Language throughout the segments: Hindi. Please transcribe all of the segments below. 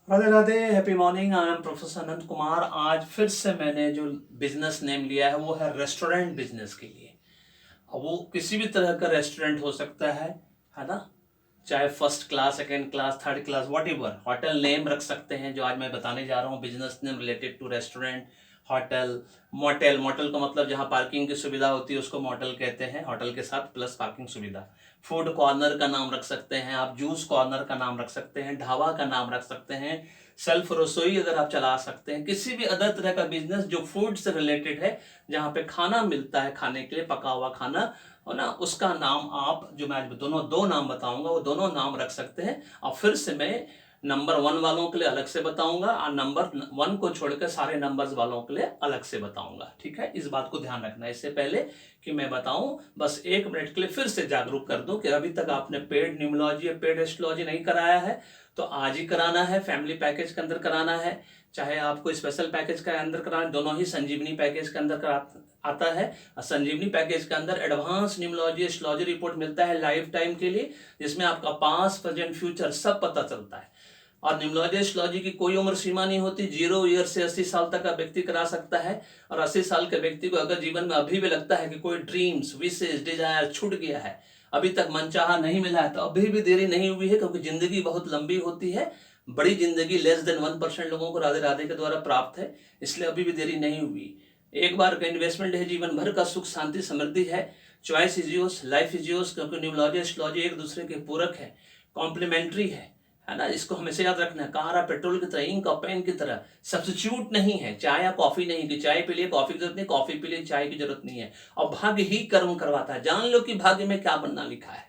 Radhe Radhe, happy morning. I am professor Anant Kumar. आज फिर से मैंने जो बिजनेस नेम लिया है वो है रेस्टोरेंट बिजनेस के लिए। अब वो किसी भी तरह का रेस्टोरेंट हो सकता है ना। चाहे first class, second class, third class, what ever hotel name रख सकते हैं। जो आज मैं बताने जा रहा हूँ business name related to restaurant, hotel, motel. Motel का मतलब जहाँ पार्किंग की सुविधा होती है उसको मोटेल कहते हैं, होटल के साथ प्लस पार्किंग सुविधा। फूड कॉर्नर का नाम रख सकते हैं आप, जूस कॉर्नर का नाम रख सकते हैं, ढाबा का नाम रख सकते हैं, सेल्फ रसोई अगर आप चला सकते हैं, किसी भी अदर तरह का बिजनेस जो फूड से रिलेटेड है, जहाँ पे खाना मिलता है खाने के लिए, पका हुआ खाना और ना, उसका नाम आप, जो मैं आज दोनों दो नाम बताऊंगा वो दोनों नाम रख सकते हैं। और फिर से मैं नंबर 1 वालों के लिए अलग से बताऊंगा और नंबर 1 को छोड़कर सारे नंबर्स वालों के लिए अलग से बताऊंगा। ठीक है, इस बात को ध्यान रखना। इससे पहले कि मैं बताऊं, बस 1 मिनट के लिए फिर से जागरूक कर दूं कि अभी तक आपने पेड न्यूमोलॉजी या पेड एस्ट्रोलॉजी नहीं कराया है तो आज ही कराना है। फैमिली पैकेज के अंदर कराना है, चाहे आपको स्पेशल पैकेज के अंदर कराना, दोनों ही संजीवनी पैकेज के अंदर आता है। संजीवनी पैकेज के अंदर एडवांस न्यूमोलॉजी एस्ट्रोलॉजी रिपोर्ट मिलता है लाइफ टाइम के लिए, जिसमें आपका पास्ट प्रेजेंट फ्यूचर सब पता चलता है। और न्यूमोलॉजी एस्ट्रोलॉजी की कोई उम्र सीमा नहीं होती, 0 ईयर से 80 साल तक का व्यक्ति करा सकता है। और 80 साल के व्यक्ति को अगर जीवन में अभी भी लगता है कि कोई ड्रीम्स, विशेष, डिजायर छूट गया है, अभी तक मनचाहा नहीं मिला है, तो अभी भी देरी नहीं हुई है, क्योंकि जिंदगी बहुत लंबी होती है। बड़ी जिंदगी लेस देन 1% लोगों को राधे राधे के द्वारा प्राप्त है, इसलिए अभी भी देरी नहीं हुई। एक बार का इन्वेस्टमेंट है, जीवन भर का सुख शांति समृद्धि है। Choice is yours, life is yours, क्योंकि न्यूमोलॉजी एस्ट्रोलॉजी एक दूसरे के पूरक है, कॉम्प्लीमेंट्री है ना। इसको हमेशा याद रखना है, कहा रहा पेट्रोल की तरह, इंक और पेन की तरह, सब्स्टिट्यूट नहीं है। चाय या कॉफी नहीं कि चाय पी लिए कॉफी की जरूरत नहीं, कॉफी पी लिए चाय की जरूरत नहीं है। और भाग्य ही कर्म करवाता है। जान लो कि भाग्य में क्या बनना लिखा है,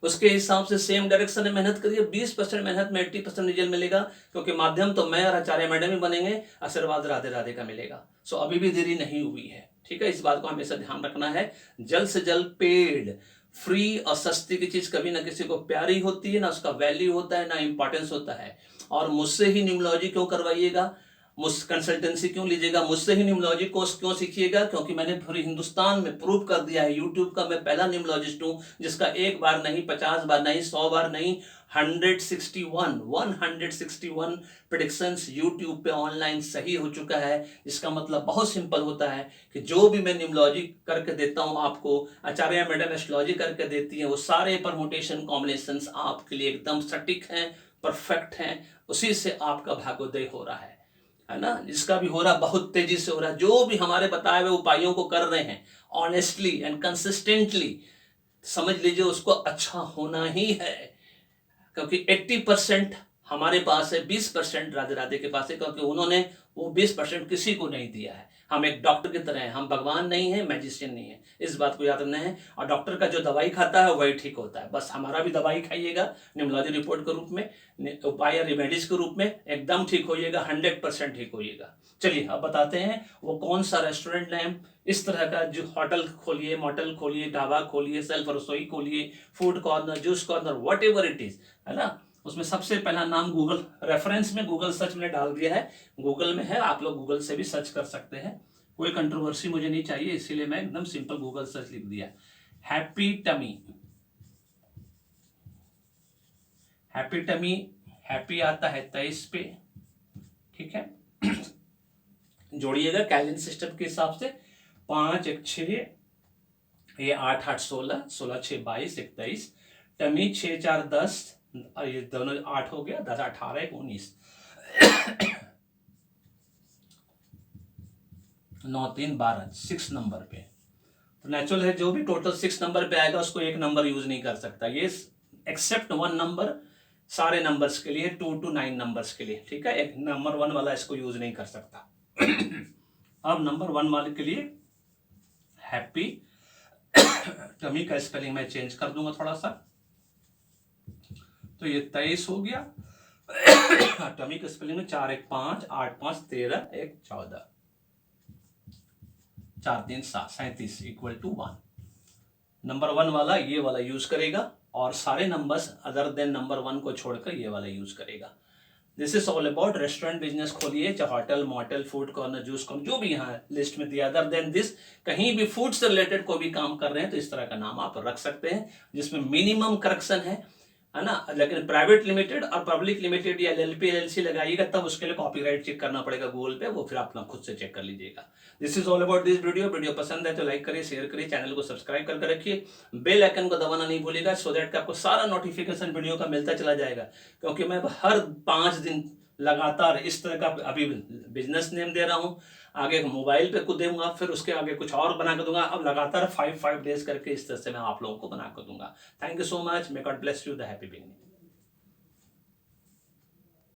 उसके हिसाब से सेम डायरेक्शन में मेहनत करिए। 20% मेहनत में 80% रिजल्ट मिलेगा, क्योंकि माध्यम तो मैं और आचार्य मैडम ही बनेंगे, आशीर्वाद राधे राधे का मिलेगा। सो अभी भी देरी नहीं हुई है। ठीक है, इस बात को हमेशा ध्यान रखना है। जल्द से जल्द पेड, फ्री और सस्ती की चीज कभी ना किसी को प्यारी होती है, ना उसका वैल्यू होता है, ना इंपॉर्टेंस होता है। और मुझसे ही न्यूमोलॉजी क्यों करवाइएगा, मुझ कंसल्टेंसी क्यों लीजिएगा, मुझसे ही न्यूमोलॉजी कोर्स क्यों सीखिएगा, क्योंकि मैंने पूरे हिंदुस्तान में प्रूव कर दिया है, यूट्यूब का मैं पहला न्यूमोलॉजिस्ट हूं जिसका एक बार नहीं, 50 बार नहीं, 100 बार नहीं, 161 प्रेडिक्शंस यूट्यूब पे ऑनलाइन सही हो चुका है। इसका मतलब बहुत सिंपल होता है कि जो भी मैं न्यूमोलॉजी करके देता हूं आपको, आचार्य मैडम एस्ट्रोलॉजी करके देती हैं, वो सारे परमुटेशन कॉम्बिनेशंस आपके लिए एकदम सटीक हैं, परफेक्ट हैं। उसी से आपका भाग्योदय हो रहा है ना। जिसका भी हो रहा बहुत तेजी से हो रहा है। जो भी हमारे बताए हुए उपायों को कर रहे हैं ऑनेस्टली एंड कंसिस्टेंटली, समझ लीजिए उसको अच्छा होना ही है। क्योंकि 80% हमारे पास है, 20% राधे राधे के पास है, क्योंकि उन्होंने वो 20% किसी को नहीं दिया है। हम एक डॉक्टर की तरह हैं, हम भगवान नहीं है, मैजिशियन नहीं है, इस बात को याद रखना है। और डॉक्टर का जो दवाई खाता है वही ठीक होता है। बस हमारा भी दवाई खाइएगा न्यूमोलॉजी रिपोर्ट के रूप में, उपाय या रिमेडीज के रूप में, एकदम ठीक होइएगा, 100% ठीक होइएगा। चलिए अब बताते हैं वो कौन सा रेस्टोरेंट नेम। इस तरह का जो होटल खोलिए, मोटल खोलिए, ढाबा खोलिए, सेल्फ रसोई खोलिए, food corner, juice corner, what ever it is, है ना। उसमें सबसे पहला नाम गूगल रेफरेंस में, गूगल सर्च में डाल दिया है, गूगल में है, आप लोग गूगल से भी सर्च कर सकते हैं। कोई कंट्रोवर्सी मुझे नहीं चाहिए, इसीलिए मैं एकदम सिंपल गूगल सर्च लिख दिया। Happy tummy, happy tummy, happy आता है 23 पे। ठीक है, जोड़िएगा कैलेंडर सिस्टम के हिसाब से। 5 1 6, ये 8 8 16, 16 6 22 21, टमी 6 4 10, ये दोनों 8 हो गया, 10 18 19, 9 3 12, 6 नंबर पे। तो नेचुरल है, जो भी टोटल 6 नंबर पे आएगा उसको एक नंबर यूज नहीं कर सकता ये, एक्सेप्ट 1 नंबर सारे नंबर्स के लिए, 2 to 9 नंबर्स के लिए। ठीक है, एक नंबर 1 वाला इसको यूज नहीं कर सकता। अब नंबर 1 वाले के लिए हैप्पी टमी का स्पेलिंग मैं चेंज कर दूंगा थोड़ा सा, तो ये 23 हो गया। टमी का स्पेलिंग में 4 1 5 8 5 13 1 14, 4 3 7 37 इक्वल टू 1। नंबर 1 वाला ये वाला यूज करेगा, और सारे नंबर्स अदर देन नंबर 1 को छोड़कर ये वाला यूज करेगा। This is all about restaurant business खोलिए, चाहे hotel, motel, food corner, juice corner, जो भी यहाँ लिस्ट में दिया। अदर देन दिस, कहीं भी फूड से रिलेटेड कोई भी काम कर रहे हैं तो इस तरह का नाम आप रख सकते हैं, जिसमें मिनिमम करेक्शन है, है ना। लेकिन प्राइवेट लिमिटेड और पब्लिक लिमिटेड या एलएलपी एलएलसी लगाइएगा तब उसके लिए कॉपीराइट चेक करना पड़ेगा गूगल पे, वो फिर अपना खुद से चेक कर लीजिएगा। This is all about this video. Video पसंद है तो लाइक करिए, शेयर करिए, चैनल को सब्सक्राइब करके रखिए, बेल आइकन को दबाना नहीं भूलिएगा, सो दैट आपको सारा नोटिफिकेशन वीडियो का मिलता चला जाएगा। क्योंकि मैं हर 5 दिन लगातार इस तरह का अभी बिजनेस नेम दे रहा हूं, आगे मोबाइल पे कुछ दूंगा, फिर उसके आगे कुछ और बना कर दूंगा। अब लगातार 5 डेज करके इस तरह से मैं आप लोगों को बना कर दूंगा। Thank you so much. May God bless you. The happy beginning.